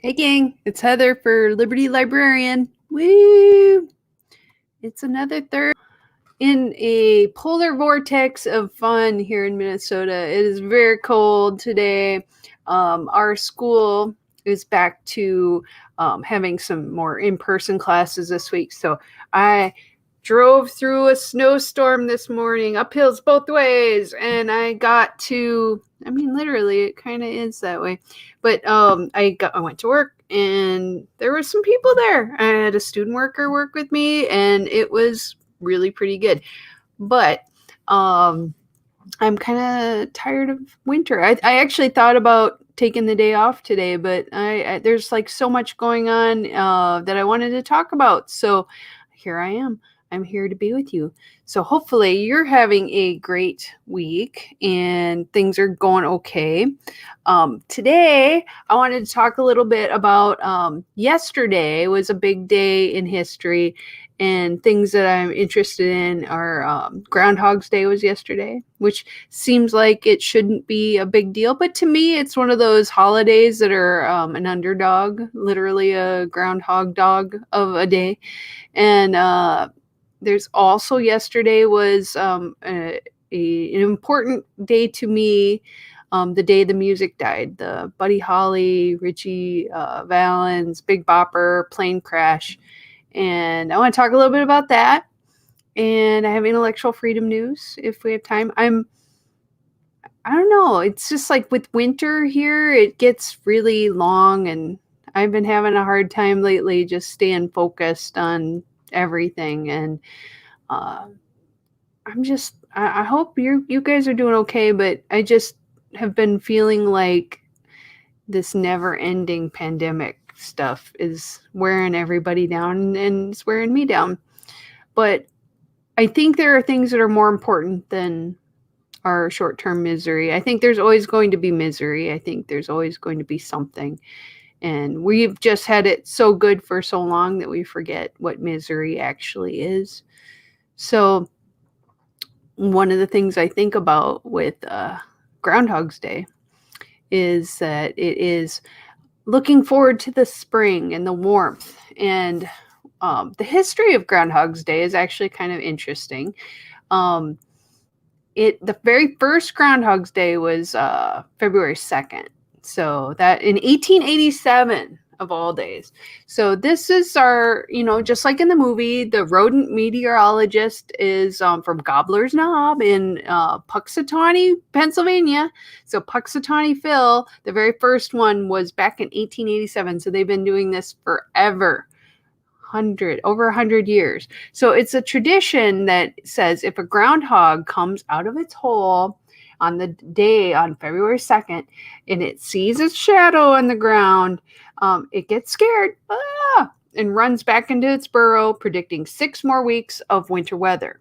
Hey gang, it's Heather for Liberty Librarian. Woo! It's another Thursday in a polar vortex of fun here in Minnesota. It is very cold today. Our school is back to having some more in-person classes this week. So I drove through a snowstorm this morning, up hills both ways, and I got to, I mean, literally, it kind of is that way. But I went to work, and there were some people there. I had a student worker work with me, and it was really pretty good. But I'm kind of tired of winter. I actually thought about taking the day off today, but there's like so much going on that I wanted to talk about. So here I am. I'm here to be with you. So hopefully you're having a great week and things are going okay. Today, I wanted to talk a little bit about yesterday was a big day in history, and things that I'm interested in are Groundhog's Day was yesterday, which seems like it shouldn't be a big deal. But to me, it's one of those holidays that are an underdog, literally a groundhog dog of a day. And there's also yesterday was an important day to me. The day the music died, the Buddy Holly, Richie Valens, Big Bopper plane crash. And I want to talk a little bit about that. And I have intellectual freedom news if we have time. I don't know. It's just like with winter here, it gets really long, and I've been having a hard time lately just staying focused on everything. And uh, I hope you guys are doing okay, but I just have been feeling like this never ending pandemic stuff is wearing everybody down and it's wearing me down. But I think there are things that are more important than our short term misery. I think there's always going to be misery. I think there's always going to be something. And we've just had it so good for so long that we forget what misery actually is. So, one of the things I think about with Groundhog's Day is that it is looking forward to the spring and the warmth. And the history of Groundhog's Day is actually kind of interesting. Um, the very first Groundhog's Day was February 2nd. So that in 1887 of all days. So this is our, just like in the movie, the rodent meteorologist is from Gobbler's Knob in Puxatawney, Pennsylvania. So Puxatawney Phil, the very first one was back in 1887. So they've been doing this forever. Over 100 years. So it's a tradition that says if a groundhog comes out of its hole on the day on February 2nd and it sees its shadow on the ground, it gets scared and runs back into its burrow, predicting 6 more weeks of winter weather.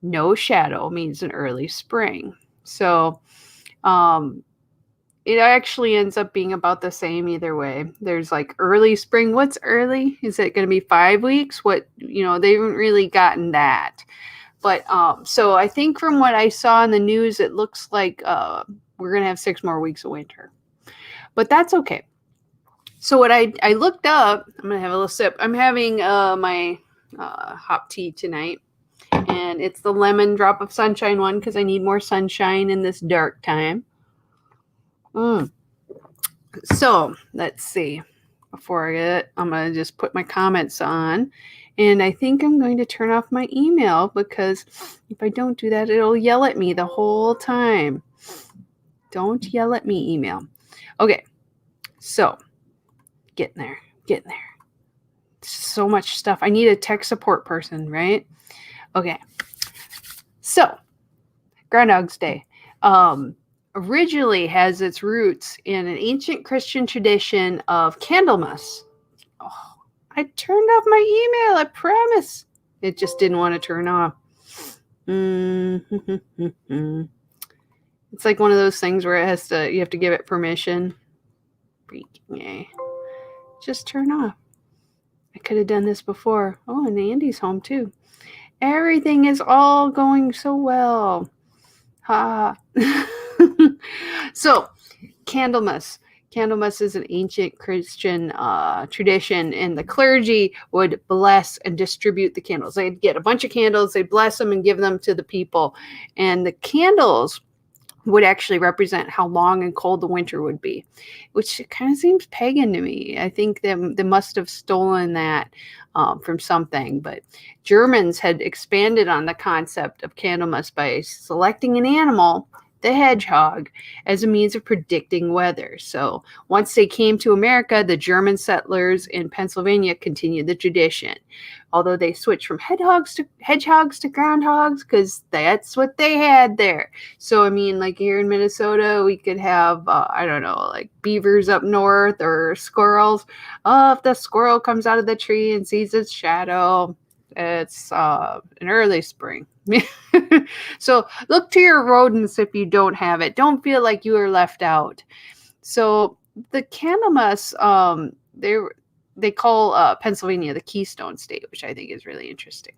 No shadow means an early spring. So it actually ends up being about the same either way. There's like early spring. What's early? Is it going to be 5 weeks? They haven't really gotten that. But so I think from what I saw in the news, it looks like we're going to have 6 more weeks of winter. But that's okay. So what I looked up, I'm going to have a little sip. I'm having my hot tea tonight. And it's the lemon drop of sunshine one because I need more sunshine in this dark time. So let's see. Before I get it, I'm going to just put my comments on. And I think I'm going to turn off my email because if I don't do that, it'll yell at me the whole time. Don't yell at me, email. Okay. So getting there. So much stuff. I need a tech support person, right? Okay. So Groundhog's Day. Originally has its roots in an ancient Christian tradition of Candlemas. Oh, I turned off my email, I promise. It just didn't want to turn off. It's like one of those things where you have to give it permission. Just turn off. I could have done this before. Oh, and Andy's home too. Everything is all going so well. Ha. So, Candlemas. Candlemas is an ancient Christian tradition, and the clergy would bless and distribute the candles. They'd get a bunch of candles, they'd bless them and give them to the people. And the candles would actually represent how long and cold the winter would be, which kind of seems pagan to me. I think they must have stolen that from something. But Germans had expanded on the concept of Candlemas by selecting an animal, the hedgehog, as a means of predicting weather. So once they came to America, the German settlers in Pennsylvania continued the tradition. Although they switched from hedgehogs to groundhogs because that's what they had there. So, I mean, like here in Minnesota, we could have, I don't know, like beavers up north or squirrels. Oh, if the squirrel comes out of the tree and sees its shadow, it's an early spring. So look to your rodents if you don't have it. Don't feel like you are left out. So the Candlemas, they call Pennsylvania the Keystone State, which I think is really interesting.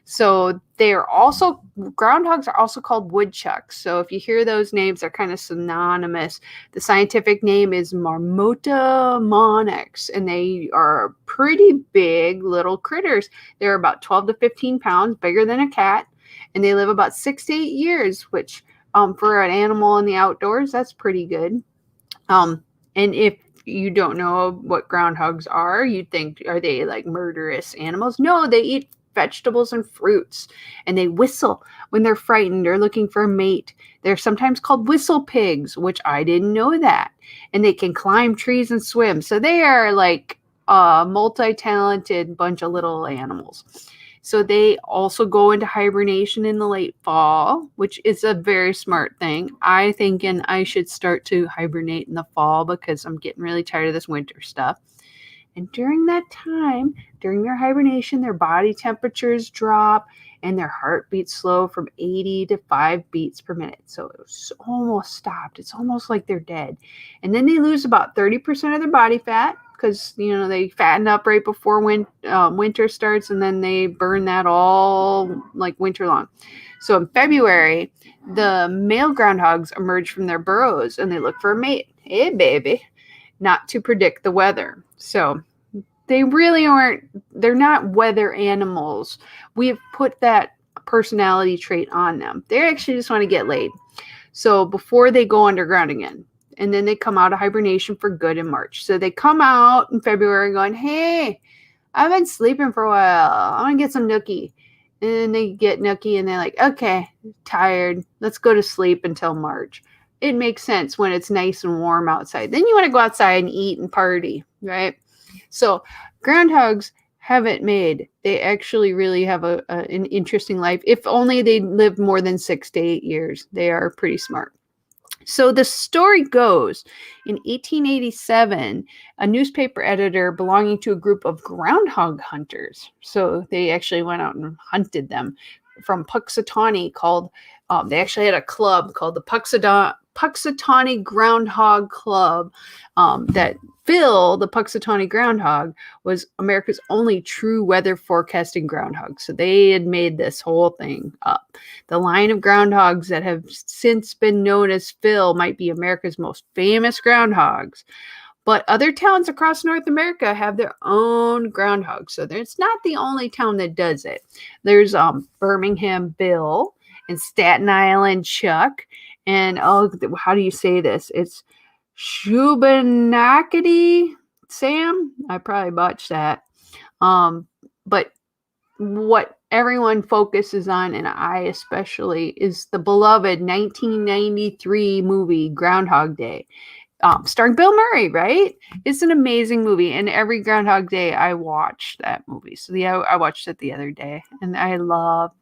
So groundhogs are also called woodchucks. So if you hear those names, they're kind of synonymous. The scientific name is Marmota monix, and they are pretty big little critters. They're about 12 to 15 pounds, bigger than a cat, and they live about 6 to 8 years, which for an animal in the outdoors, that's pretty good. And if you don't know what groundhogs are, you'd think, are they like murderous animals? No, they eat vegetables and fruits, and they whistle when they're frightened or looking for a mate. They're sometimes called whistle pigs, which I didn't know that. And they can climb trees and swim. So they are like a multi-talented bunch of little animals. So they also go into hibernation in the late fall, which is a very smart thing. I think I should start to hibernate in the fall because I'm getting really tired of this winter stuff. And during that time, during their hibernation, their body temperatures drop and their heart beats slow from 80 to 5 beats per minute. So it's almost stopped. It's almost like they're dead. And then they lose about 30% of their body fat because, they fatten up right before winter starts, and then they burn that all like winter long. So in February, the male groundhogs emerge from their burrows and they look for a mate. Hey, baby. Not to predict the weather. So they really they're not weather animals. We've put that personality trait on them. They actually just want to get laid. So before they go underground again, and then they come out of hibernation for good in March. So they come out in February going, hey, I've been sleeping for a while. I want to get some nookie. And then they get nookie and they're like, okay, tired. Let's go to sleep until March. It makes sense when it's nice and warm outside. Then you want to go outside and eat and party, right? So groundhogs have it made. They actually really have an interesting life. If only they lived more than 6 to 8 years. They are pretty smart. So the story goes, in 1887, a newspaper editor belonging to a group of groundhog hunters, so they actually went out and hunted them from Puxatawney, they actually had a club called the Puxatawney Groundhog Club, that Phil, the Puxatawney groundhog, was America's only true weather forecasting groundhog. So they had made this whole thing up. The line of groundhogs that have since been known as Phil might be America's most famous groundhogs. But other towns across North America have their own groundhogs. So it's not the only town that does it. There's Birmingham Bill and Staten Island Chuck. And how do you say this? It's Shubenacadie Sam. I probably botched that. But what everyone focuses on, and I especially, is the beloved 1993 movie Groundhog Day. Starring Bill Murray, right? It's an amazing movie, and every Groundhog Day I watch that movie. So I watched it the other day, and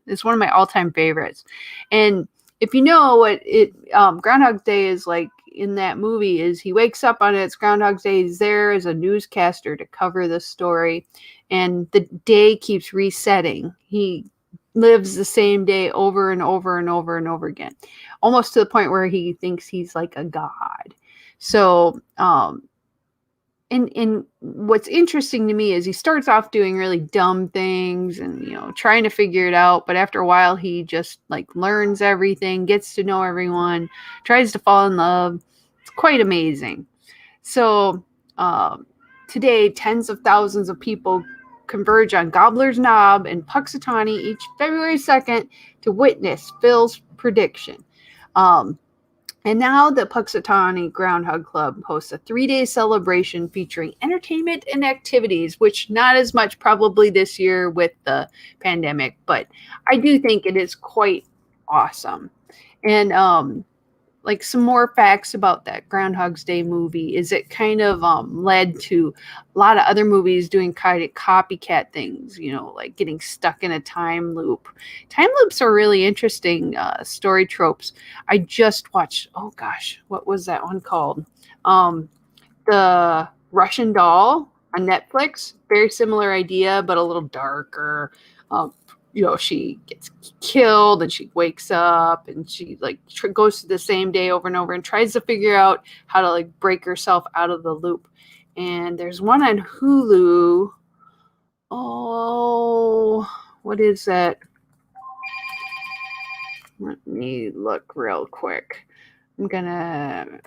it's one of my all-time favorites. And if you know what Groundhog Day is like in that movie, is he wakes up on it's Groundhog Day, he's there as a newscaster to cover the story, and the day keeps resetting. He lives the same day over and over and over and over again, almost to the point where he thinks he's like a god. So, and what's interesting to me is he starts off doing really dumb things and, trying to figure it out. But after a while, he just like learns everything, gets to know everyone, tries to fall in love. It's quite amazing. So today, tens of thousands of people converge on Gobbler's Knob in Puxatawny each February 2nd to witness Phil's prediction. And now the Puxatawny Groundhog Club hosts a 3-day celebration featuring entertainment and activities, which not as much probably this year with the pandemic, but I do think it is quite awesome. And like some more facts about that Groundhog's Day movie is it kind of led to a lot of other movies doing kind of copycat things, like getting stuck in a time loop. Time loops are really interesting story tropes. I just watched, oh gosh, what was that one called? The Russian Doll on Netflix. Very similar idea, but a little darker. She gets killed and she wakes up and she goes to the same day over and over and tries to figure out how to break herself out of the loop. And there's one on Hulu. Oh, what is that? Let me look real quick. I'm gonna.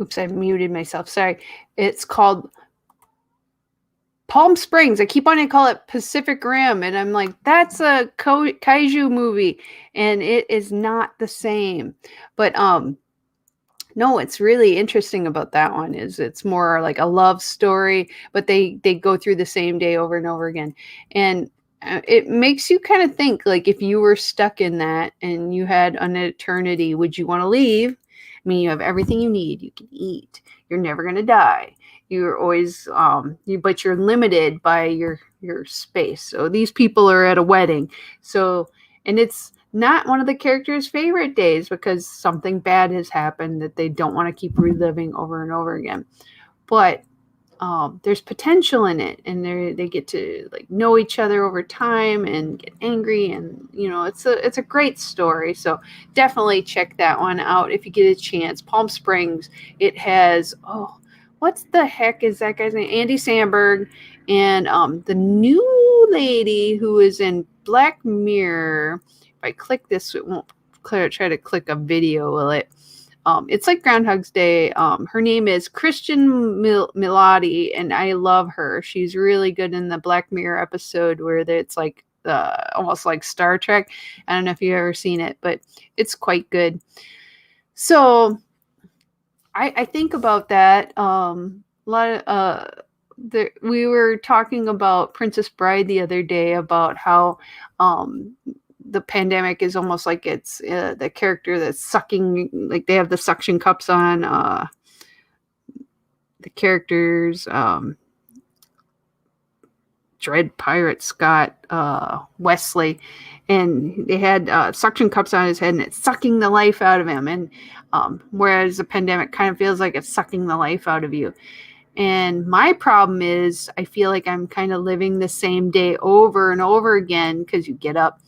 Oops, I muted myself. Sorry. It's called Palm Springs. I keep wanting to call it Pacific Rim, and I'm like, that's a kaiju movie, and it is not the same. But no, it's really interesting about that one is it's more like a love story, but they go through the same day over and over again, and it makes you kind of think like if you were stuck in that and you had an eternity, would you want to leave? I mean, you have everything you need. You can eat. You're never going to die. You're always but you're limited by your space. So these people are at a wedding. So, and it's not one of the characters' favorite days because something bad has happened that they don't want to keep reliving over and over again. But there's potential in it, and they get to know each other over time and get angry, and it's a great story. So definitely check that one out if you get a chance. Palm Springs. It has what's the heck is that guy's name? Andy Samberg, and the new lady who is in Black Mirror. If I click this, it won't try to click a video, will it? It's like Groundhog's Day. Her name is Christian Milotti, and I love her. She's really good in the Black Mirror episode where it's like almost like Star Trek. I don't know if you've ever seen it, but it's quite good. So I think about that. A lot of we were talking about Princess Bride the other day about how the pandemic is almost like it's the character that's sucking, like they have the suction cups on the characters, Dread Pirate Scott Wesley, and they had suction cups on his head and it's sucking the life out of him. And whereas the pandemic kind of feels like it's sucking the life out of you. And my problem is I feel like I'm kind of living the same day over and over again because you get up.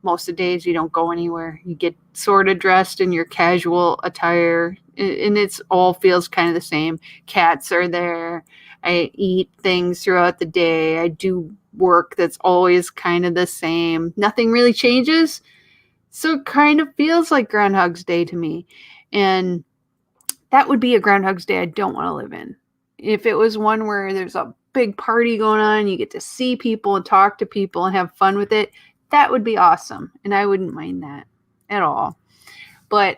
Most of the days you don't go anywhere. You get sort of dressed in your casual attire, and it's all feels kind of the same. Cats are there. I eat things throughout the day. I do work that's always kind of the same. Nothing really changes. So it kind of feels like Groundhog's Day to me. And that would be a Groundhog's Day I don't want to live in. If it was one where there's a big party going on, you get to see people and talk to people and have fun with it, that would be awesome, and I wouldn't mind that at all. But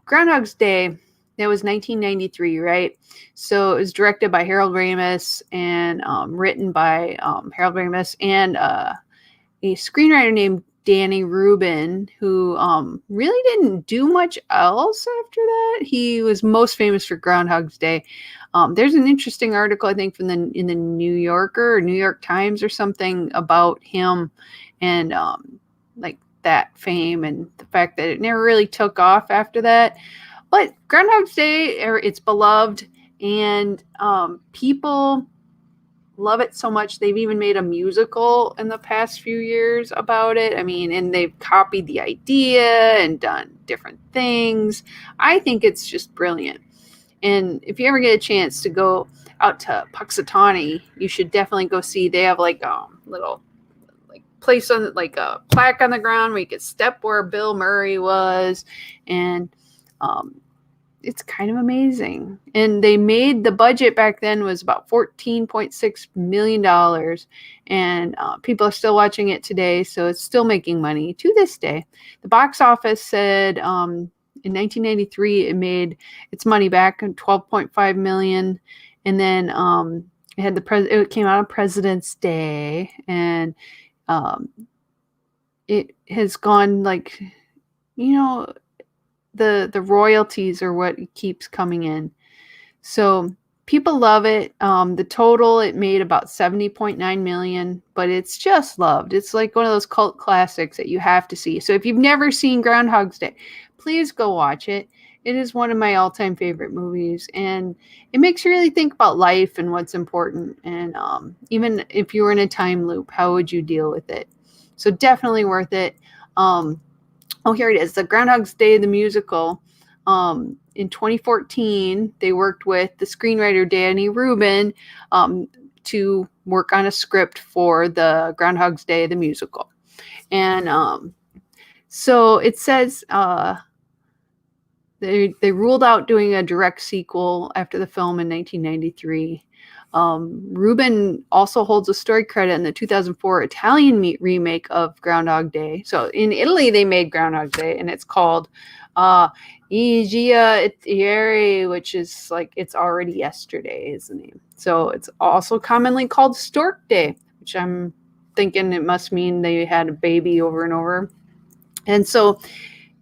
Groundhog's Day, that was 1993, right? So it was directed by Harold Ramis and written by Harold Ramis and a screenwriter named Danny Rubin, who really didn't do much else after that. He was most famous for Groundhog's Day. There's an interesting article, I think, in the New Yorker or New York Times or something about him and like that fame and the fact that it never really took off after that. But Groundhog's Day, it's beloved, and people love it so much. They've even made a musical in the past few years about it. I mean, and they've copied the idea and done different things. I think it's just brilliant. And if you ever get a chance to go out to Puxatawny, you should definitely go see. They have like little like place on like a plaque on the ground where you could step where Bill Murray was, and um, it's kind of amazing. And they made the budget back then was about $14.6 million, and people are still watching it today, so it's still making money to this day. The box office said in 1993 it made its money back in 12.5 million, and then it had it came out on President's Day, and it has gone like, you know, the royalties are what keeps coming in. So people love it. The total, it made about 70.9 million, but it's just loved. It's like one of those cult classics that you have to see. So if you've never seen Groundhog's Day, please go watch it. It is one of my all-time favorite movies, and it makes you really think about life and what's important. And even if you were in a time loop, how would you deal with it? So definitely worth it. Oh, here it is. The Groundhog's Day, the musical. In 2014, they worked with the screenwriter Danny Rubin to work on a script for the Groundhog's Day, the musical. And so it says they ruled out doing a direct sequel after the film in 1993. Rubin also holds a story credit in the 2004 Italian remake of Groundhog Day. So in Italy, they made Groundhog Day, and it's called Igia Itieri, which is like it's already yesterday is the name. So it's also commonly called Stork Day, which I'm thinking it must mean they had a baby over and over. And so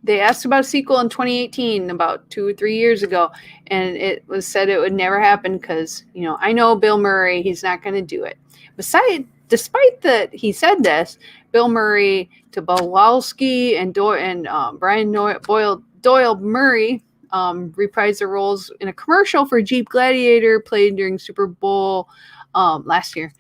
they asked about a sequel in 2018, about 2 or 3 years ago, and it was said it would never happen because, you know, I know Bill Murray, he's not going to do it. Despite that he said this, Bill Murray, Tobolowsky, and Brian Doyle Murray reprised their roles in a commercial for Jeep Gladiator played during Super Bowl last year.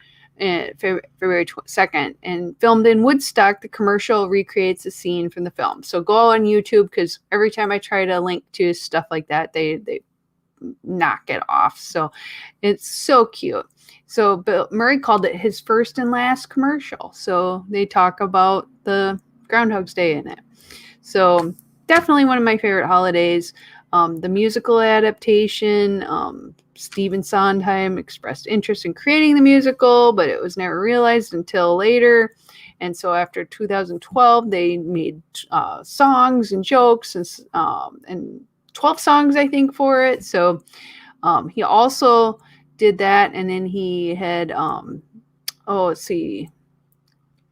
February 2nd, and filmed in Woodstock. The commercial recreates a scene from the film. So go on YouTube, because every time I try to link to stuff like that, they knock it off. So it's so cute. So Bill Murray called it his first and last commercial. So they talk about the Groundhog's Day in it. So definitely one of my favorite holidays. The musical adaptation, Stephen Sondheim expressed interest in creating the musical, but it was never realized until later. And so after 2012, they made songs and jokes and 12 songs, I think, for it. So he also did that. And then he had, let's see,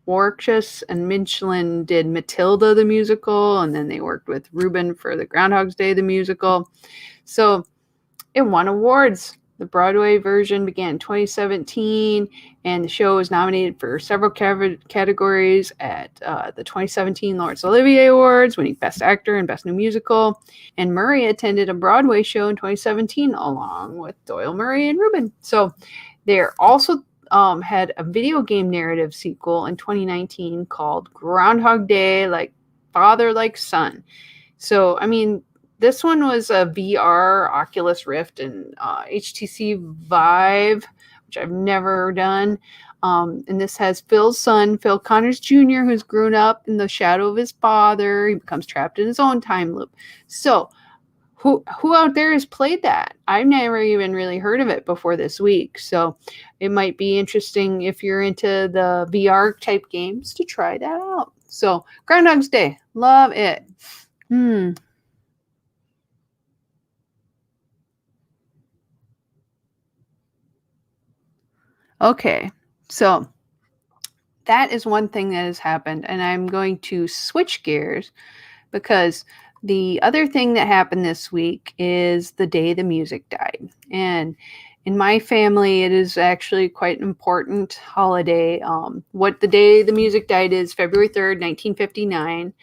Warchus and Michelin did Matilda the musical, and then they worked with Rubin for the Groundhog's Day the musical. So it won awards. The Broadway version began in 2017, and the show was nominated for several categories at the 2017 Laurence Olivier Awards, winning Best Actor and Best New Musical. And Murray attended a Broadway show in 2017 along with Doyle Murray and Rubin. So they're also had a video game narrative sequel in 2019 called Groundhog Day, like Father, like Son. So, I mean, this one was a VR, Oculus Rift, and HTC Vive, which I've never done. And this has Phil's son, Phil Connors Jr., who's grown up in the shadow of his father. He becomes trapped in his own time loop. So, who out there has played that? I've never even really heard of it before this week. So it might be interesting if you're into the VR type games to try that out. So Groundhog's Day, love it. Okay, so that is one thing that has happened, and I'm going to switch gears because the other thing that happened this week is the day the music died. And in my family, it is actually quite an important holiday. What the day the music died is February 3rd, 1959.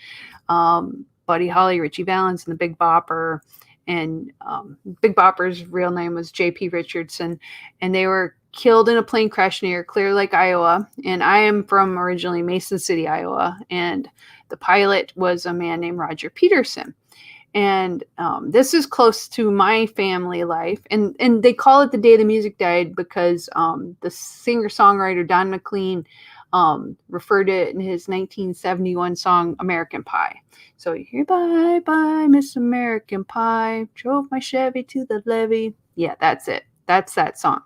Buddy Holly, Richie Valens, and the Big Bopper. And Big Bopper's real name was J.P. Richardson. And they were killed in a plane crash near Clear Lake, Iowa. And I am from originally Mason City, Iowa. And the pilot was a man named Roger Peterson. And this is close to my family life. And they call it the day the music died because the singer-songwriter Don McLean referred to it in his 1971 song, American Pie. So you hear, bye, bye, Miss American Pie, drove my Chevy to the levee. Yeah, that's it. That's that song.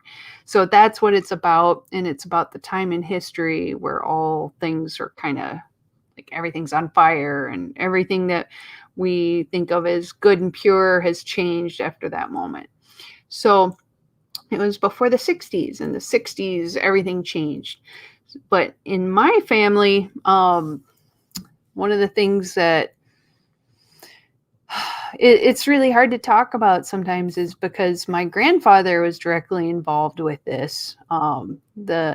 So that's what it's about. And it's about the time in history where all things are kind of like everything's on fire and everything that we think of as good and pure has changed after that moment. So it was before the 60s. In the 60s, everything changed. But in my family, one of the things that it's really hard to talk about sometimes is because my grandfather was directly involved with this.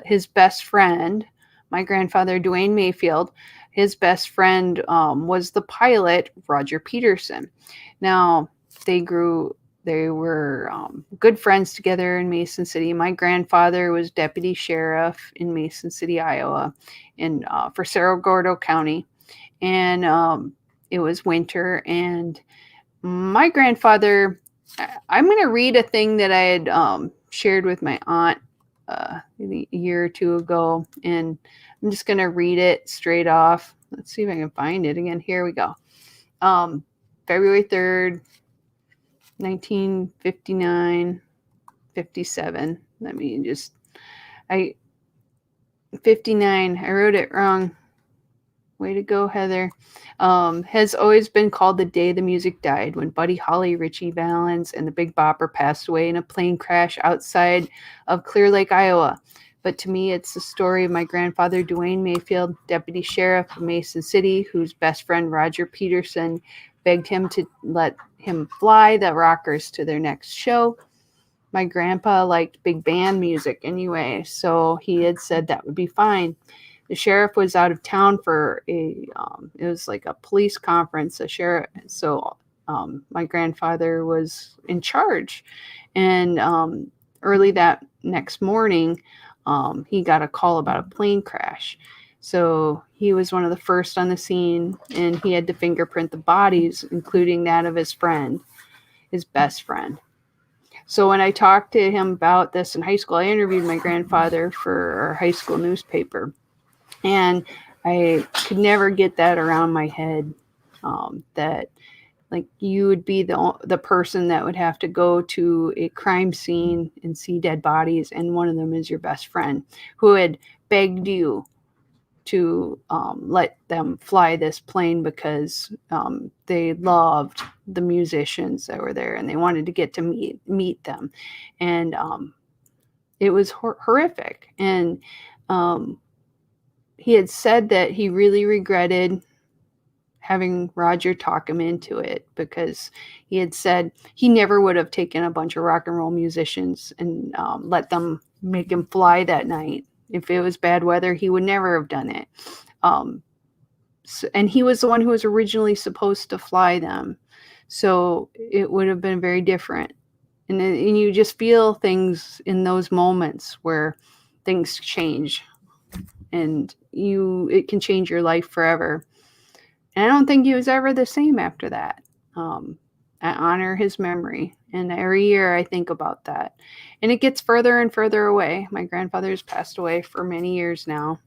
His best friend, my grandfather, Dwayne Mayfield, his best friend was the pilot, Roger Peterson. Now, they were good friends together in Mason City. My grandfather was deputy sheriff in Mason City, Iowa, for Cerro Gordo County. And it was winter, and my grandfather, I'm going to read a thing that I had shared with my aunt a year or two ago, and I'm just going to read it straight off. Let's see if I can find it again. Here we go. February 3rd, 1959, 57. 59. I wrote it wrong. Way to go, Heather. Has always been called the day the music died, when Buddy Holly, Richie Valens, and the Big Bopper passed away in a plane crash outside of Clear Lake, Iowa. But to me, it's the story of my grandfather, Dwayne Mayfield, deputy sheriff of Mason City, whose best friend, Roger Peterson, begged him to let him fly the rockers to their next show. My grandpa liked big band music anyway, so he had said that would be fine. The sheriff was out of town for it was like a police conference, so my grandfather was in charge. And early that next morning, he got a call about a plane crash. So he was one of the first on the scene, and he had to fingerprint the bodies, including that of his best friend. So when I talked to him about this in high school, I interviewed my grandfather for our high school newspaper. And I could never get that around my head, that like you would be the person that would have to go to a crime scene and see dead bodies, and one of them is your best friend who had begged you to let them fly this plane because they loved the musicians that were there and they wanted to get to meet them. And it was horrific. And he had said that he really regretted having Roger talk him into it, because he had said he never would have taken a bunch of rock and roll musicians and let them make him fly that night. If it was bad weather, he would never have done it. And he was the one who was originally supposed to fly them. So it would have been very different. And you just feel things in those moments where things change. And it can change your life forever. And I don't think he was ever the same after that. I honor his memory. And every year I think about that. And it gets further and further away. My grandfather's passed away for many years now.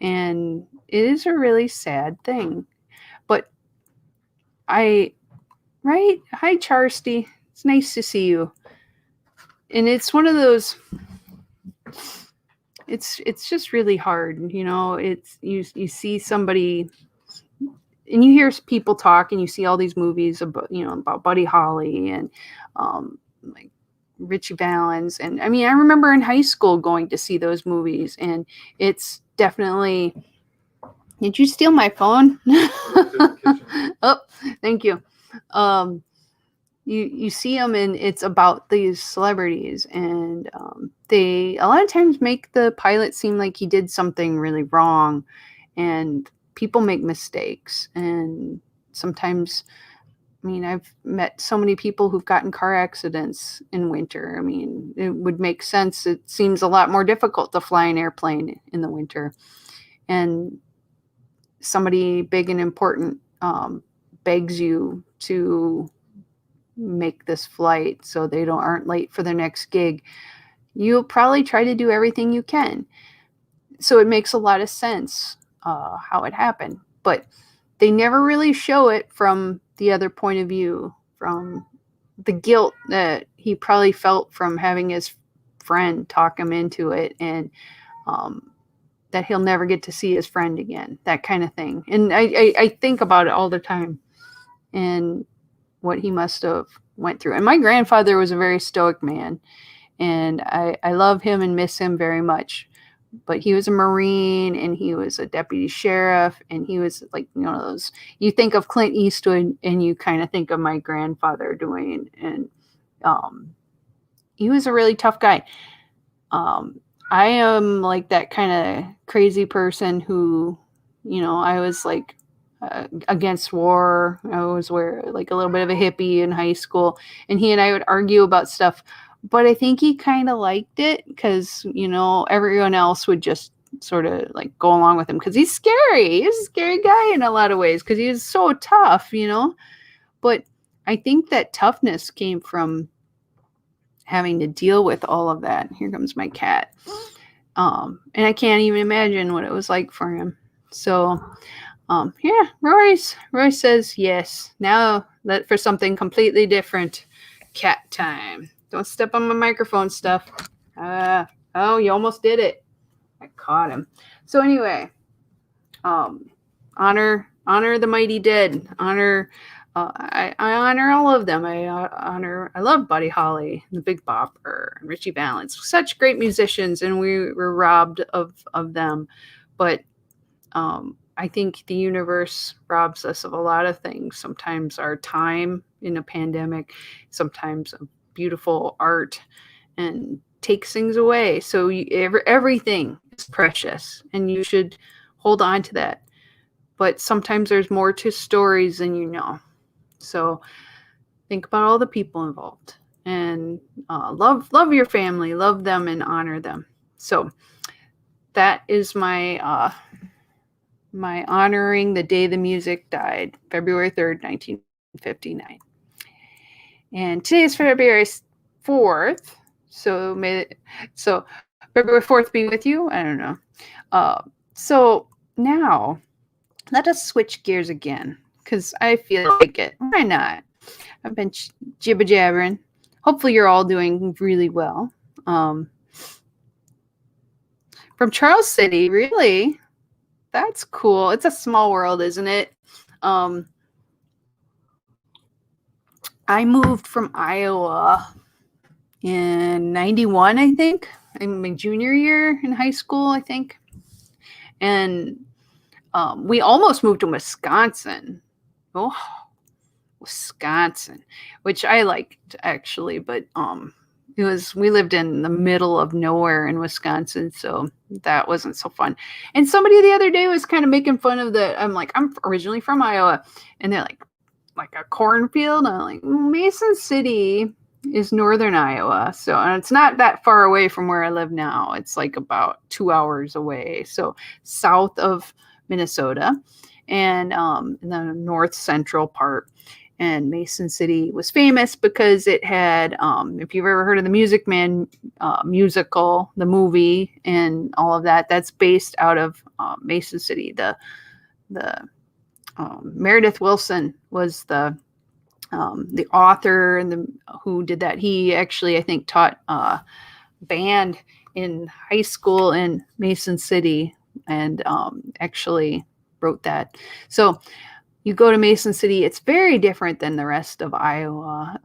And it is a really sad thing. But right? Hi, Charsty. It's nice to see you. And it's one of those... It's just really hard, it's you see somebody and you hear people talk and you see all these movies about Buddy Holly and like Richie Valens. And I mean, I remember in high school going to see those movies, and it's definitely... Did you steal my phone? Oh, thank you. You see them, and it's about these celebrities, and they a lot of times make the pilot seem like he did something really wrong, and people make mistakes. And sometimes mean, I've met so many people who've gotten car accidents in winter. I mean, it would make sense. It seems a lot more difficult to fly an airplane in the winter. And somebody big and important begs you to make this flight so they aren't late for their next gig. You'll probably try to do everything you can. So it makes a lot of sense how it happened. But they never really show it from the other point of view, from the guilt that he probably felt from having his friend talk him into it, and that he'll never get to see his friend again, that kind of thing. And I think about it all the time and what he must have went through. And my grandfather was a very stoic man, and I love him and miss him very much. But he was a Marine, and he was a deputy sheriff, and he was like, you know, those, you think of Clint Eastwood and you kind of think of my grandfather Dwayne. And he was a really tough guy. I am like that kind of crazy person who, you know, I was like against war. I was like a little bit of a hippie in high school, and he and I would argue about stuff. But I think he kind of liked it because, you know, everyone else would just sort of like go along with him because he's scary. He's a scary guy in a lot of ways because he was so tough, you know. But I think that toughness came from having to deal with all of that. Here comes my cat. And I can't even imagine what it was like for him. So, yeah, Roy says yes. Now that for something completely different, cat time. Don't step on my microphone stuff. Oh, you almost did it. I caught him. So anyway, honor the mighty dead. I honor all of them. I love Buddy Holly, the Big Bopper, and Richie Valens. Such great musicians, and we were robbed of them. But I think the universe robs us of a lot of things. Sometimes our time in a pandemic, sometimes beautiful art, and takes things away. So everything is precious, and you should hold on to that. But sometimes there's more to stories than you know. So think about all the people involved, and love your family, love them, and honor them. So that is my my honoring the day the music died, February 3rd, 1959. And today is February 4th. So February 4th be with you. I don't know. So now let us switch gears again, because I feel like it. Why not? I've been jibber jabbering. Hopefully you're all doing really well. From Charles City, really? That's cool. It's a small world, isn't it? I moved from Iowa in 91, I think, in my junior year in high school, I think. And we almost moved to Wisconsin. Oh, Wisconsin, which I liked actually, but we lived in the middle of nowhere in Wisconsin, so that wasn't so fun. And somebody the other day was kind of making fun of I'm like, I'm originally from Iowa, and they're like a cornfield. I'm like, Mason City is northern Iowa, so, and it's not that far away from where I live now. It's like about 2 hours away, so south of Minnesota, and in the north central part. And Mason City was famous because it had, if you've ever heard of the Music Man musical, the movie, and all of that, that's based out of Mason City. The Meredith Willson was the author and who did that. He actually, I think, taught band in high school in Mason City, and actually wrote that. So you go to Mason City, it's very different than the rest of Iowa.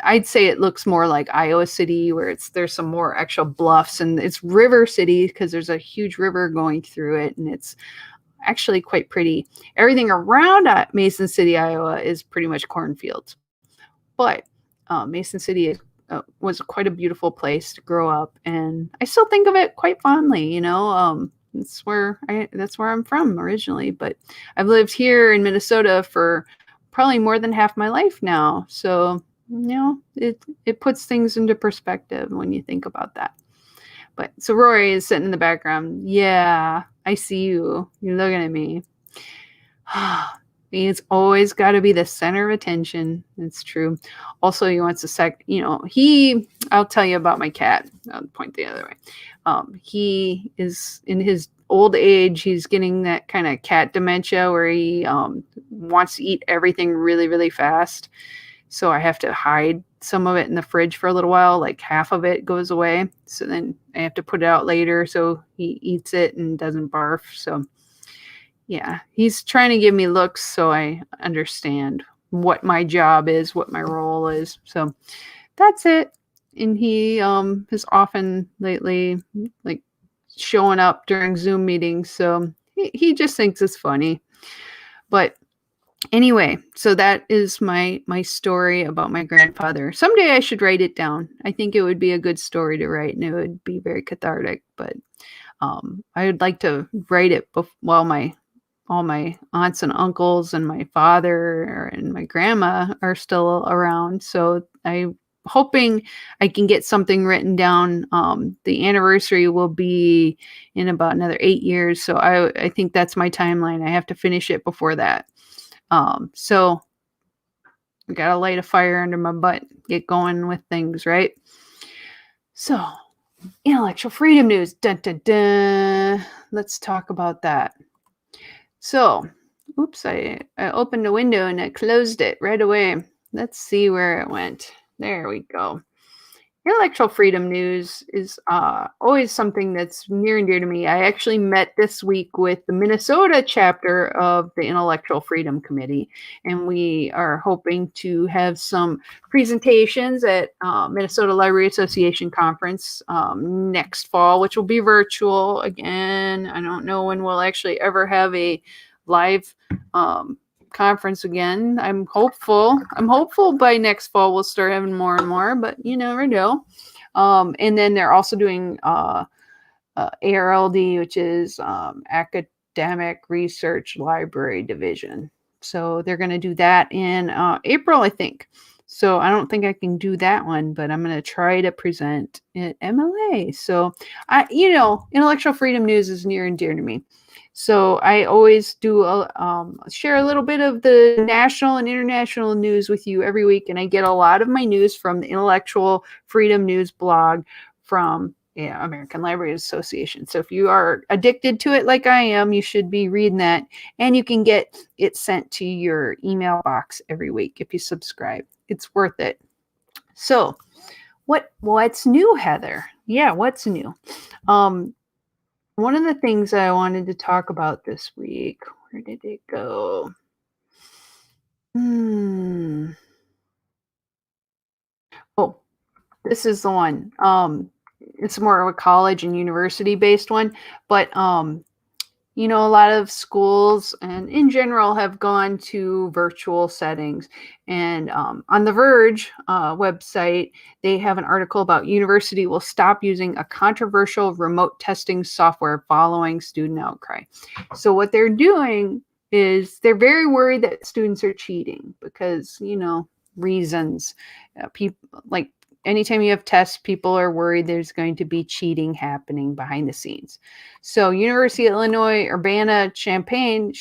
I'd say it looks more like Iowa City, where there's some more actual bluffs, and it's River City because there's a huge river going through it, and it's actually quite pretty. Everything around Mason City, Iowa is pretty much cornfields. But Mason City was quite a beautiful place to grow up, and I still think of it quite fondly, you know. That's where I'm from originally, but I've lived here in Minnesota for probably more than half my life now. So, it puts things into perspective when you think about that. But so Rory is sitting in the background. Yeah, I see you. You're looking at me. He's always got to be the center of attention. It's true. Also, he wants I'll tell you about my cat. I'll point the other way. He is in his old age. He's getting that kind of cat dementia where he wants to eat everything really, really fast. So I have to hide some of it in the fridge for a little while. Like half of it goes away. So then I have to put it out later so he eats it and doesn't barf. So yeah, he's trying to give me looks so I understand what my job is, what my role is. So that's it. And he has often lately like showing up during Zoom meetings. So he just thinks it's funny. But anyway, so that is my story about my grandfather. Someday I should write it down. I think it would be a good story to write and it would be very cathartic. But I would like to write it while all my aunts and uncles and my father and my grandma are still around. So I'm hoping I can get something written down. The anniversary will be in about another 8 years. So I think that's my timeline. I have to finish it before that. So I gotta light a fire under my butt, get going with things, right? So intellectual freedom news. Dun, dun, dun. Let's talk about that. So, oops, I opened a window and I closed it right away. Let's see where it went. There we go. Intellectual freedom news is always something that's near and dear to me. I actually met this week with the Minnesota chapter of the Intellectual Freedom Committee, and we are hoping to have some presentations at Minnesota Library Association Conference next fall, which will be virtual again. I don't know when we'll actually ever have a live conference again. I'm hopeful by next fall we'll start having more and more, but you never know. And then they're also doing ARLD, which is Academic Research Library Division. So they're going to do that in April, I think. So I don't think I can do that one, but I'm going to try to present at MLA. So intellectual freedom news is near and dear to me. So I always do share a little bit of the national and international news with you every week, and I get a lot of my news from the Intellectual Freedom News blog from American Library Association. So if you are addicted to it like I am, you should be reading that, and you can get it sent to your email box every week if you subscribe. It's worth it. So what's new, Heather? Yeah, what's new? One of the things I wanted to talk about this week, where did it go? Oh, this is the one. It's more of a college and university based one, but a lot of schools and in general have gone to virtual settings. And on the Verge website, they have an article about university will stop using a controversial remote testing software following student outcry. So what they're doing is they're very worried that students are cheating because, reasons. People like anytime you have tests, people are worried there's going to be cheating happening behind the scenes. So University of Illinois Urbana-Champaign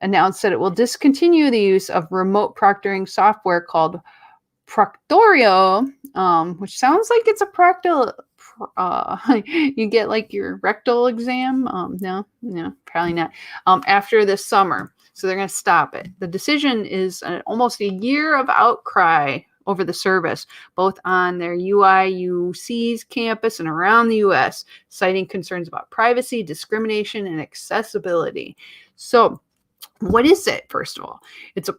announced that it will discontinue the use of remote proctoring software called Proctorio, which sounds like it's a proctal. You get like your rectal exam. No, probably not. After this summer. So they're going to stop it. The decision is almost a year of outcry over the service, both on their UIUC's campus and around the U.S., citing concerns about privacy, discrimination, and accessibility. So what is it? First of all, it's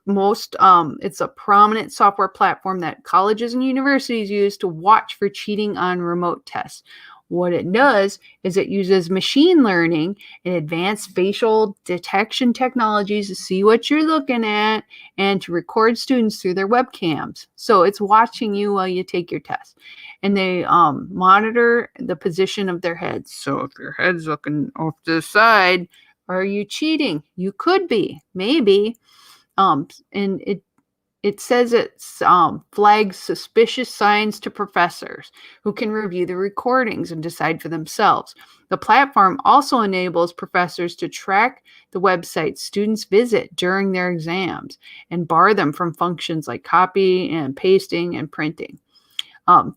a prominent software platform that colleges and universities use to watch for cheating on remote tests. What it does is it uses machine learning and advanced facial detection technologies to see what you're looking at and to record students through their webcams. So it's watching you while you take your test. And they monitor the position of their heads. So if your head's looking off to the side, Are you cheating? You could be, maybe. And it says it flags suspicious signs to professors who can review the recordings and decide for themselves. The platform also enables professors to track the websites students visit during their exams and bar them from functions like copy and pasting and printing.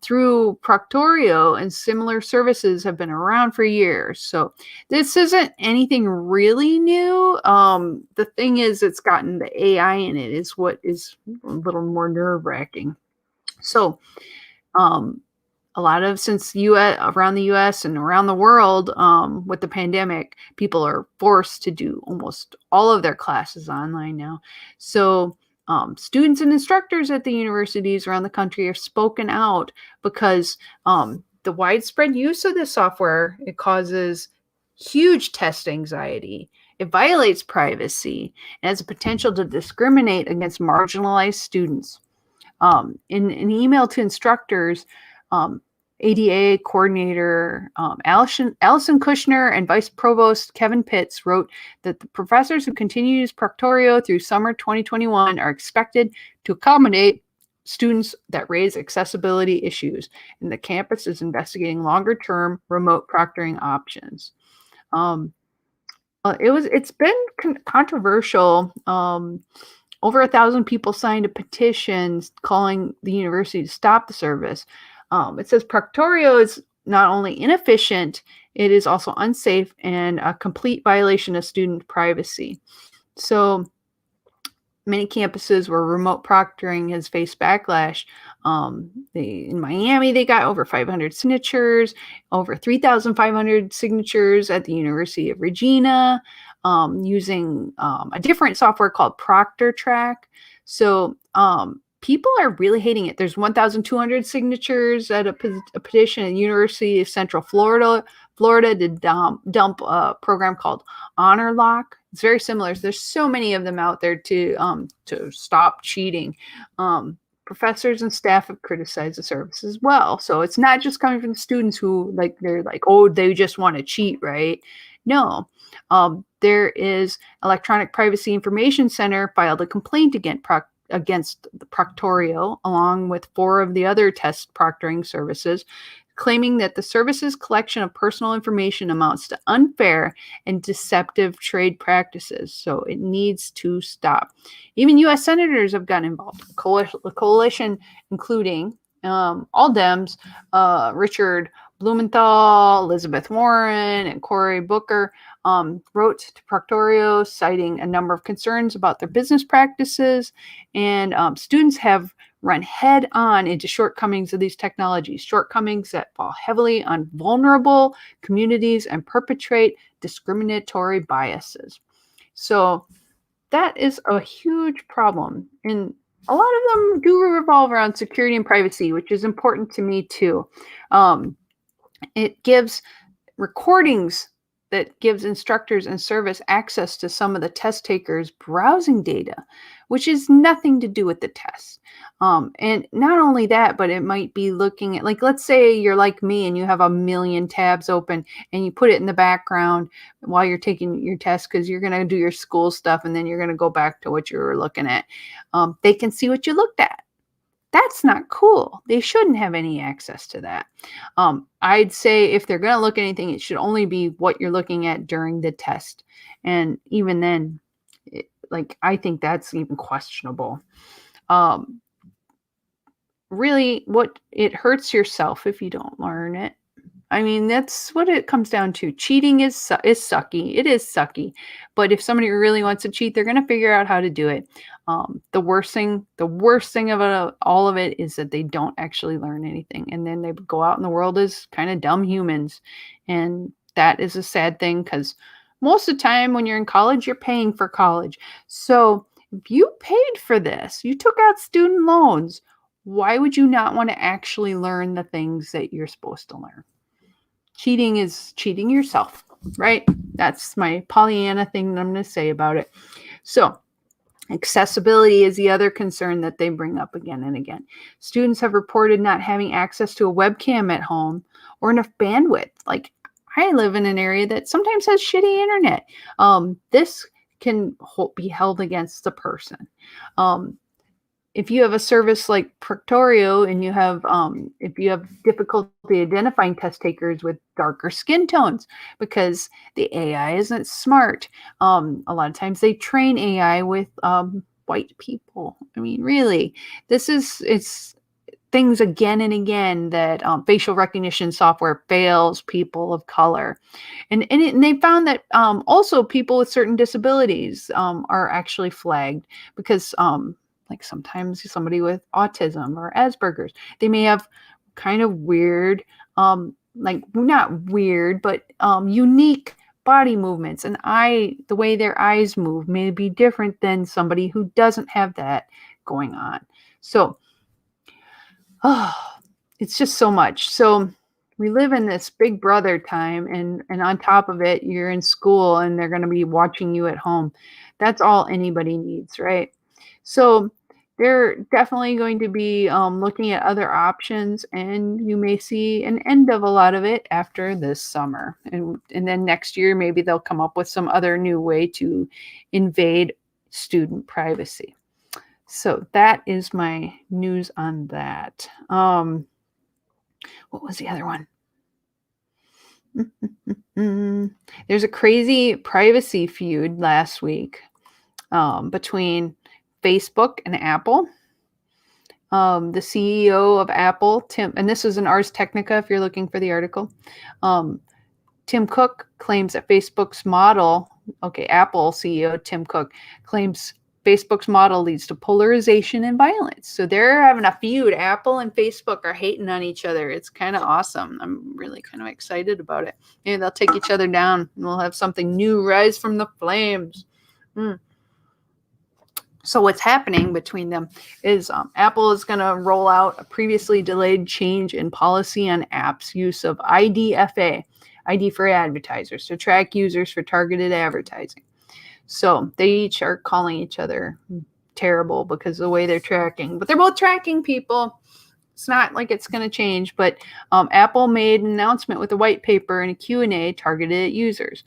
Through Proctorio and similar services have been around for years. So this isn't anything really new. The thing is, it's gotten the AI in it is what is a little more nerve-wracking. So um, a lot of since US around the US and around the world with the pandemic, people are forced to do almost all of their classes online now. So students and instructors at the universities around the country have spoken out because the widespread use of this software, it causes huge test anxiety. It violates privacy and has a potential to discriminate against marginalized students. In an email to instructors, um, ADA coordinator Allison Kushner and Vice Provost Kevin Pitts wrote that the professors who continue to use Proctorio through summer 2021 are expected to accommodate students that raise accessibility issues, and the campus is investigating longer-term remote proctoring options. It's been controversial. Over 1,000 people signed a petition calling the university to stop the service. It says Proctorio is not only inefficient, it is also unsafe and a complete violation of student privacy. So many campuses where remote proctoring has faced backlash. In Miami, they got over 500 signatures, over 3,500 signatures at the University of Regina, using a different software called Proctor Track. So people are really hating it. There's 1,200 signatures at a petition at the University of Central Florida to dump a program called Honor Lock. It's very similar. There's so many of them out there to stop cheating. Professors and staff have criticized the service as well. So it's not just coming from the students who they're like, oh, they just want to cheat, right? No. There is Electronic Privacy Information Center filed a complaint against the Proctorio, along with 4 of the other test proctoring services, claiming that the service's collection of personal information amounts to unfair and deceptive trade practices. So it needs to stop. Even U.S. senators have gotten involved. The coalition, including all Dems, Richard Blumenthal, Elizabeth Warren, and Cory Booker, wrote to Proctorio citing a number of concerns about their business practices, and students have run head on into shortcomings of these technologies, shortcomings that fall heavily on vulnerable communities and perpetrate discriminatory biases. So that is a huge problem. And a lot of them do revolve around security and privacy, which is important to me too. It gives recordings that gives instructors and service access to some of the test takers' browsing data, which is nothing to do with the test. And not only that, but it might be looking at, let's say you're like me and you have a million tabs open and you put it in the background while you're taking your test because you're going to do your school stuff and then you're going to go back to what you were looking at. They can see what you looked at. That's not cool. They shouldn't have any access to that. I'd say if they're going to look at anything, it should only be what you're looking at during the test. And even then, I think that's even questionable. Really, it hurts yourself if you don't learn it. I mean, that's what it comes down to. Cheating is sucky. It is sucky. But if somebody really wants to cheat, they're going to figure out how to do it. The worst thing of all of it is that they don't actually learn anything. And then they go out in the world as kind of dumb humans. And that is a sad thing because most of the time when you're in college, you're paying for college. So if you paid for this, you took out student loans, why would you not want to actually learn the things that you're supposed to learn? Cheating is cheating yourself, right? That's my Pollyanna thing that I'm going to say about it. So accessibility is the other concern that they bring up again and again. Students have reported not having access to a webcam at home or enough bandwidth. I live in an area that sometimes has shitty internet. This can be held against the person. Um, if you have a service like Proctorio and if you have difficulty identifying test takers with darker skin tones because the AI isn't smart, a lot of times they train AI with white people. I mean, really, it's things again and again that facial recognition software fails people of color. And they found that also people with certain disabilities are actually flagged because like sometimes somebody with autism or Asperger's, they may have kind of weird, like not weird, but unique body movements, and the way their eyes move may be different than somebody who doesn't have that going on. So oh, it's just so much. So we live in this big brother time, and on top of it, you're in school and they're going to be watching you at home. That's all anybody needs, right? So they're definitely going to be looking at other options, and you may see an end of a lot of it after this summer. And then next year, maybe they'll come up with some other new way to invade student privacy. So that is my news on that. What was the other one? There's a crazy privacy feud last week between Facebook and Apple. The CEO of Apple, Tim, and this is in Ars Technica if you're looking for the article. Tim Cook claims that Apple CEO Tim Cook claims Facebook's model leads to polarization and violence. So they're having a feud. Apple and Facebook are hating on each other. It's kind of awesome. I'm really kind of excited about it. Maybe they'll take each other down and we'll have something new rise from the flames. So what's happening between them is Apple is going to roll out a previously delayed change in policy on apps' use of IDFA, ID for advertisers, to track users for targeted advertising. So they each are calling each other terrible because of the way they're tracking. But they're both tracking people. It's not like it's going to change. But Apple made an announcement with a white paper and a Q&A targeted at users.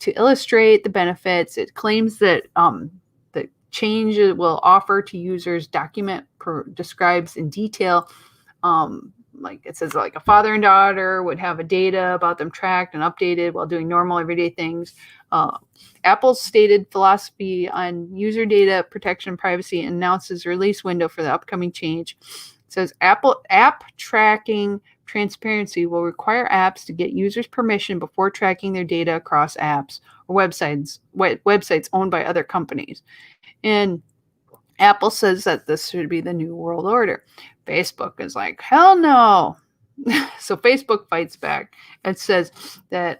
To illustrate the benefits, it claims that the change it will offer to users describes in detail like it says like a father and daughter would have a data about them tracked and updated while doing normal everyday things. Apple's stated philosophy on user data protection and privacy announces a release window for the upcoming change. It says Apple app tracking transparency will require apps to get users' permission before tracking their data across apps or websites owned by other companies. And Apple says that this should be the new world order. Facebook is like, hell no. So Facebook fights back and says that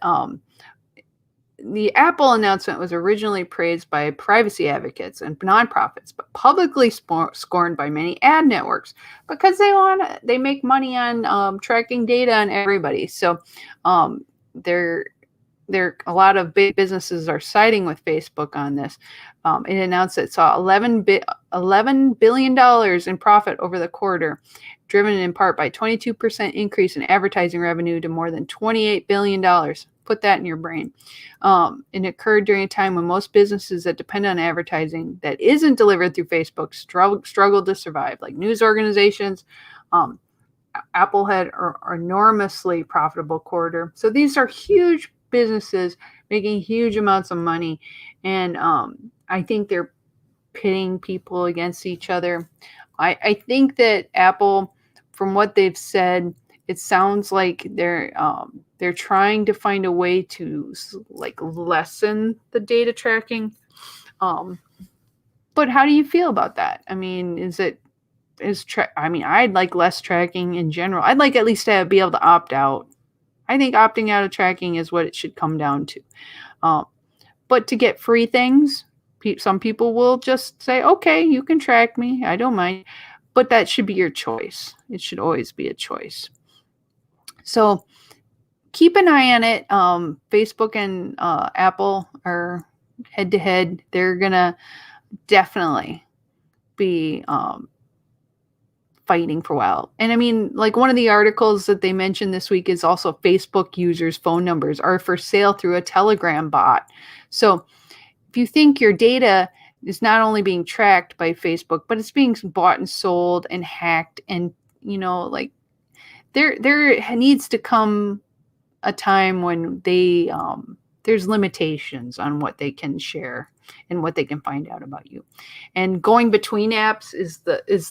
the Apple announcement was originally praised by privacy advocates and nonprofits, but publicly scorned by many ad networks because they make money on tracking data on everybody. So a lot of big businesses are siding with Facebook on this. It announced it saw $11 billion in profit over the quarter, driven in part by 22% increase in advertising revenue to more than $28 billion. Put that in your brain. It occurred during a time when most businesses that depend on advertising that isn't delivered through Facebook struggle to survive, like news organizations. Apple had an enormously profitable quarter. So these are huge businesses making huge amounts of money. And I think they're pitting people against each other. I think that Apple, from what they've said, it sounds like they're trying to find a way to like lessen the data tracking. But how do you feel about that? I mean, I'd like less tracking in general. I'd like at least to be able to opt out. I think opting out of tracking is what it should come down to. But to get free things, some people will just say, okay, you can track me. I don't mind. But that should be your choice. It should always be a choice. So keep an eye on it. Facebook and Apple are head to head. They're going to definitely be fighting for a while. And I mean, like one of the articles that they mentioned this week is also Facebook users' phone numbers are for sale through a Telegram bot. So if you think your data is not only being tracked by Facebook, but it's being bought and sold and hacked, and like there needs to come a time when there's limitations on what they can share and what they can find out about you. And going between apps is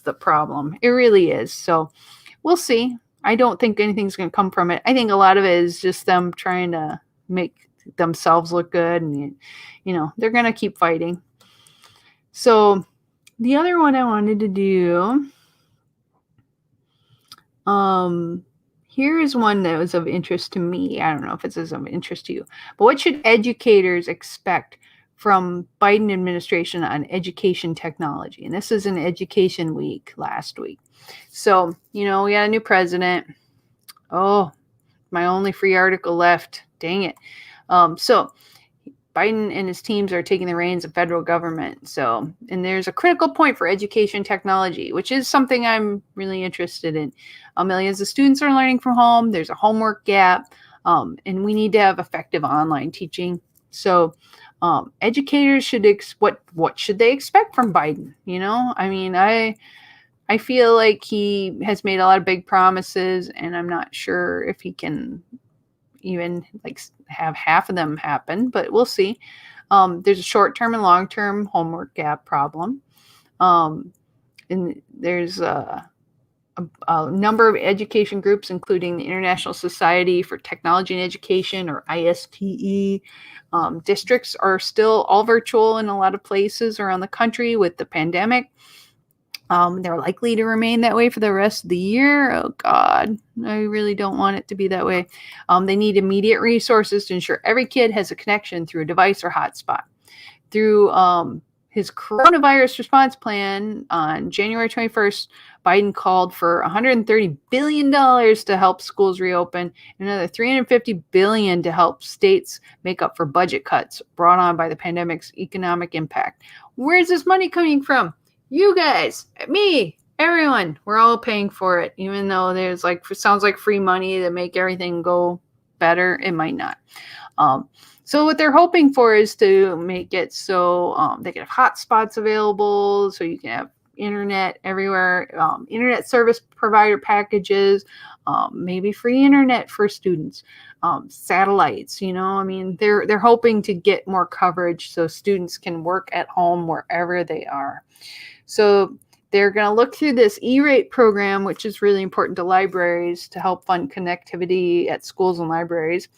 the problem. It really is. So we'll see. I don't think anything's going to come from it. I think a lot of it is just them trying to make themselves look good, and they're going to keep fighting. So the other one I wanted to do, here is one that was of interest to me. I don't know if it's of interest to you, but what should educators expect from Biden administration on education technology? And this is an education week last week. So, we got a new president. Oh, my only free article left. Dang it. So Biden and his teams are taking the reins of federal government. So, and there's a critical point for education technology, which is something I'm really interested in. Millions of students are learning from home. There's a homework gap, and we need to have effective online teaching. So, educators should what should they expect from Biden? I mean, I feel like he has made a lot of big promises, and I'm not sure if he can even have half of them happen, but we'll see. There's a short-term and long-term homework gap problem. And there's a number of education groups, including the International Society for Technology and Education, or ISTE. Districts are still all virtual in a lot of places around the country with the pandemic. They're likely to remain that way for the rest of the year. Oh, God, I really don't want it to be that way. They need immediate resources to ensure every kid has a connection through a device or hotspot. Through his coronavirus response plan on January 21st, Biden called for $130 billion to help schools reopen, and another $350 billion to help states make up for budget cuts brought on by the pandemic's economic impact. Where's this money coming from? You guys, me, everyone, we're all paying for it, even though there's sounds like free money to make everything go better. It might not. So what they're hoping for is to make it so they can have hotspots available, so you can have internet everywhere, internet service provider packages, maybe free internet for students, satellites. I mean, they're hoping to get more coverage so students can work at home wherever they are. So they're going to look through this E-rate program, which is really important to libraries to help fund connectivity at schools and libraries.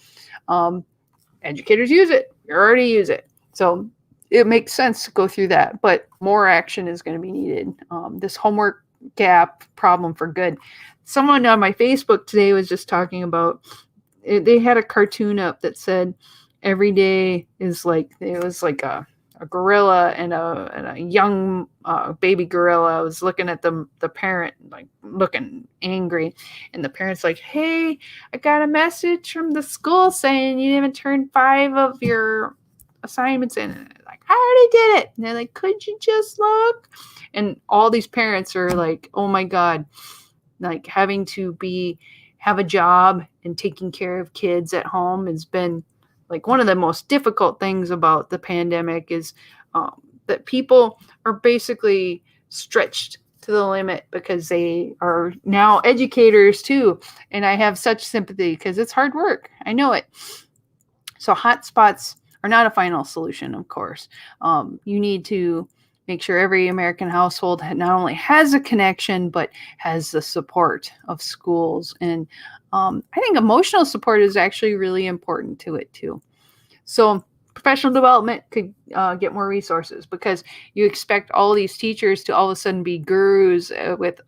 Educators use it. You already use it. So it makes sense to go through that, but more action is going to be needed. This homework gap problem for good. Someone on my Facebook today was just talking about, they had a cartoon up that said every day is it was like a gorilla and a young baby gorilla was looking at the parent, looking angry, and the parent's like, "Hey, I got a message from the school saying you haven't turned 5 of your assignments in." And I already did it. And they're like, "Could you just look?" And all these parents are like, "Oh my God," having to have a job and taking care of kids at home has been one of the most difficult things about the pandemic is that people are basically stretched to the limit because they are now educators too. And I have such sympathy because it's hard work. I know it. So hotspots are not a final solution, of course. You need to make sure every American household not only has a connection, but has the support of schools. And I think emotional support is actually really important to it too. So professional development could get more resources, because you expect all these teachers to all of a sudden be gurus with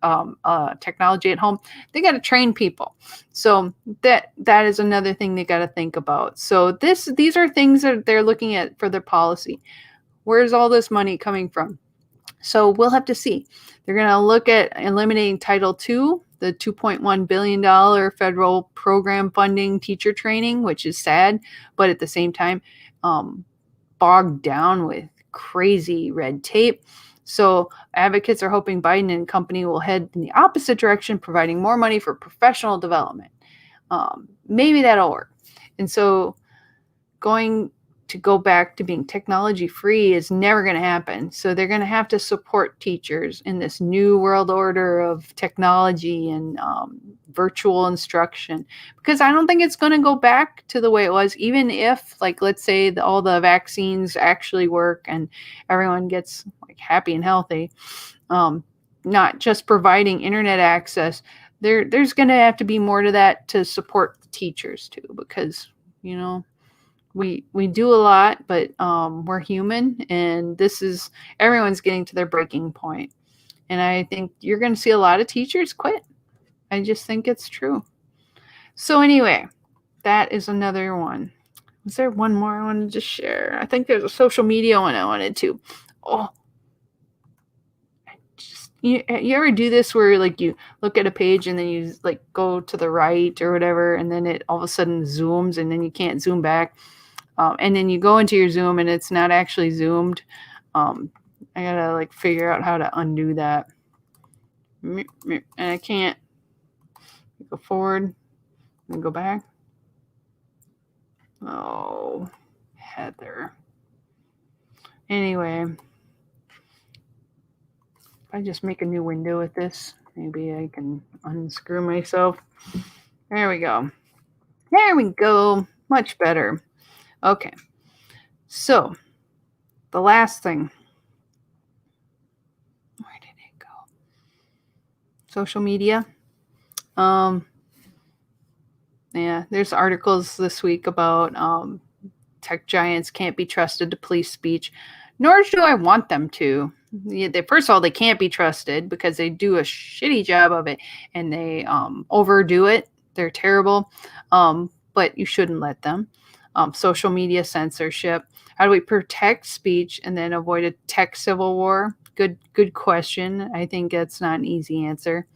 technology at home. They got to train people. So that is another thing they got to think about. So these are things that they're looking at for their policy. Where's all this money coming from? So we'll have to see. They're going to look at eliminating Title II, the $2.1 billion federal program funding teacher training, which is sad, but at the same time, bogged down with crazy red tape. So advocates are hoping Biden and company will head in the opposite direction, providing more money for professional development. Maybe that'll work. And so going to go back to being technology free is never going to happen. So they're going to have to support teachers in this new world order of technology and virtual instruction, because I don't think it's going to go back to the way it was, even if, like, let's say all the vaccines actually work and everyone gets like happy and healthy. Not just providing internet access. There's going to have to be more to that to support the teachers too, because, you know, we do a lot, but we're human, and everyone's getting to their breaking point. And I think you're going to see a lot of teachers quit. I just think it's true. So anyway, that is another one. Was there one more I wanted to share? I think there's a social media one I wanted to. Oh, you ever do this where like you look at a page and then you like go to the right or whatever, and then it all of a sudden zooms and then you can't zoom back? And then you go into your Zoom and it's not actually zoomed. I gotta like figure out how to undo that. And I can't go forward and go back. Oh, Heather. Anyway, if I just make a new window with this, maybe I can unscrew myself. There we go. There we go. Much better. Okay. So, the last thing. Where did it go? Social media. Yeah, there's articles this week about tech giants can't be trusted to police speech, nor do I want them to. First of all, they can't be trusted because they do a shitty job of it, and they overdo it. They're terrible, but you shouldn't let them. Social media censorship. How do we protect speech and then avoid a tech civil war? Good question. I think that's not an easy answer.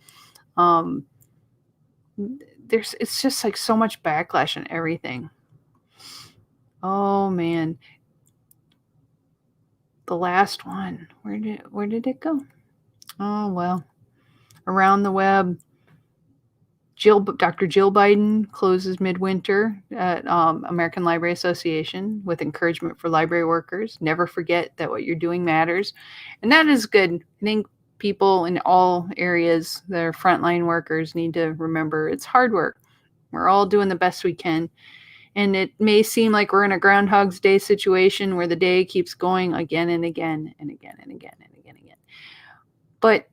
It's just like so much backlash and everything. Oh man. The last one. Where did it go? Oh well. Around the web. Dr. Jill Biden closes midwinter at American Library Association with encouragement for library workers. Never forget that what you're doing matters. And that is good. I think people in all areas that are frontline workers need to remember it's hard work. We're all doing the best we can. And it may seem like we're in a Groundhog's Day situation where the day keeps going again and again and again and again and again and again. But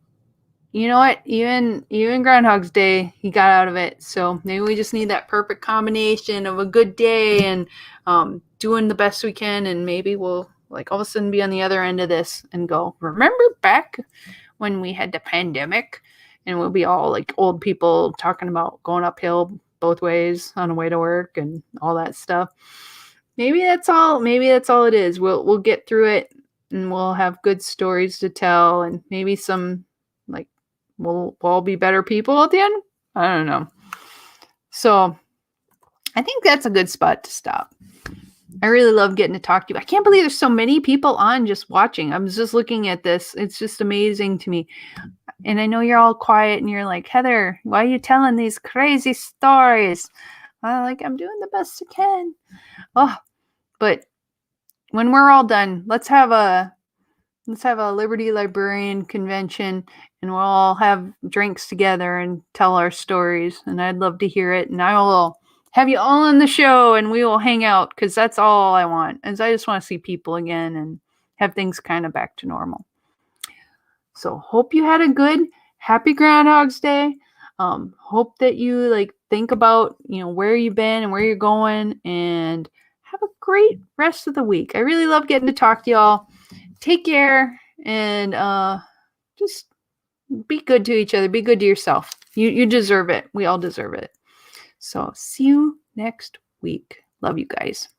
you know what? Even Groundhog's Day, he got out of it. So maybe we just need that perfect combination of a good day and doing the best we can. And maybe we'll like all of a sudden be on the other end of this and go, remember back when we had the pandemic? And we'll be all like old people talking about going uphill both ways on the way to work and all that stuff. Maybe that's all it is. We'll get through it, and we'll have good stories to tell, and maybe some like we'll all be better people at the end. I don't know. So I think that's a good spot to stop. I really love getting to talk to you. I can't believe there's so many people on just watching. I'm just looking at this. It's just amazing to me. And I know you're all quiet and you're like, Heather, why are you telling these crazy stories? I'm doing the best I can. Oh, but when we're all done, let's have a Liberty Librarian convention, and we'll all have drinks together and tell our stories. And I'd love to hear it. And I will have you all on the show, and we will hang out, because that's all I want. Is I just want to see people again and have things kind of back to normal. So hope you had a good, happy Groundhog's Day. Hope that you think about, where you've been and where you're going, and have a great rest of the week. I really love getting to talk to y'all. Take care, and just be good to each other. Be good to yourself. You deserve it. We all deserve it. So see you next week. Love you guys.